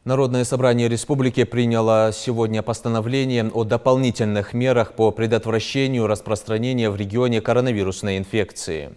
Народное собрание республики приняло сегодня постановление о дополнительных мерах по предотвращению распространения в регионе коронавирусной инфекции.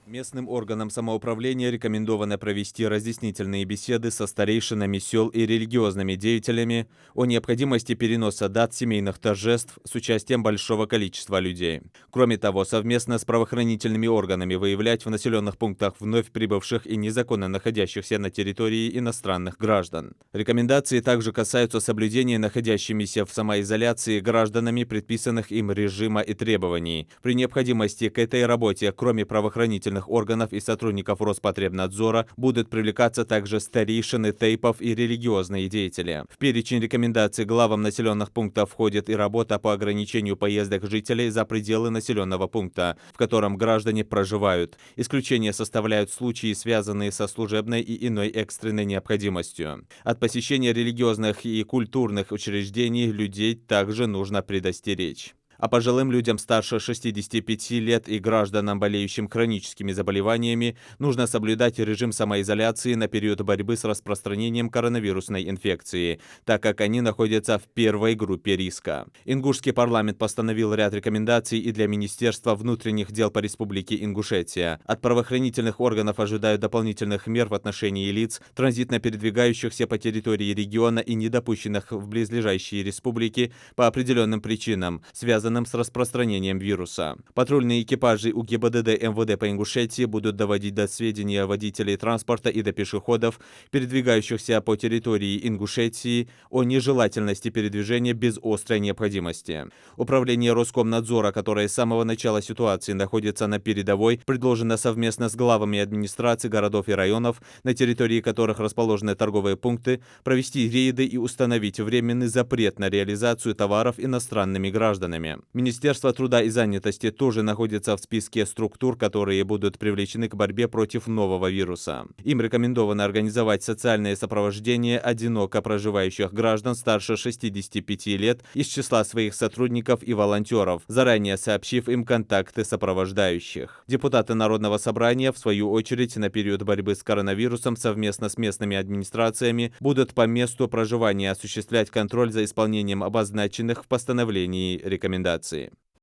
Местным органам самоуправления рекомендовано провести разъяснительные беседы со старейшинами сел и религиозными деятелями о необходимости переноса дат семейных торжеств с участием большого количества людей. Кроме того, совместно с правоохранительными органами выявлять в населенных пунктах вновь прибывших и незаконно находящихся на территории иностранных граждан. Рекомендации также касаются соблюдения находящимися в самоизоляции гражданами предписанных им режима и требований. При необходимости к этой работе, кроме правоохранительных органов и сотрудников Роспотребнадзора, будут привлекаться также старейшины тейпов и религиозные деятели. В перечень рекомендаций главам населенных пунктов входит и работа по ограничению поездок жителей за пределы населенного пункта, в котором граждане проживают. Исключение составляют случаи, связанные со служебной и иной экстренной необходимостью. От посещения религиозных и культурных учреждений людей также нужно предостеречь. А пожилым людям старше 65 лет и гражданам, болеющим хроническими заболеваниями, нужно соблюдать режим самоизоляции на период борьбы с распространением коронавирусной инфекции, так как они находятся в первой группе риска. Ингушский парламент постановил ряд рекомендаций и для Министерства внутренних дел по Республике Ингушетия. От правоохранительных органов ожидают дополнительных мер в отношении лиц, транзитно передвигающихся по территории региона и недопущенных в близлежащие республики по определенным причинам, связанным с распространением вируса. Патрульные экипажи УГИБДД МВД по Ингушетии будут доводить до сведения водителей транспорта и до пешеходов, передвигающихся по территории Ингушетии, о нежелательности передвижения без острой необходимости. Управление Роскомнадзора, которое с самого начала ситуации находится на передовой, предложено совместно с главами администраций городов и районов, на территории которых расположены торговые пункты, провести рейды и установить временный запрет на реализацию товаров иностранными гражданами. Министерство труда и занятости тоже находится в списке структур, которые будут привлечены к борьбе против нового вируса. Им рекомендовано организовать социальное сопровождение одиноко проживающих граждан старше 65 лет из числа своих сотрудников и волонтеров, заранее сообщив им контакты сопровождающих. Депутаты Народного собрания, в свою очередь, на период борьбы с коронавирусом совместно с местными администрациями будут по месту проживания осуществлять контроль за исполнением обозначенных в постановлении рекомендаций.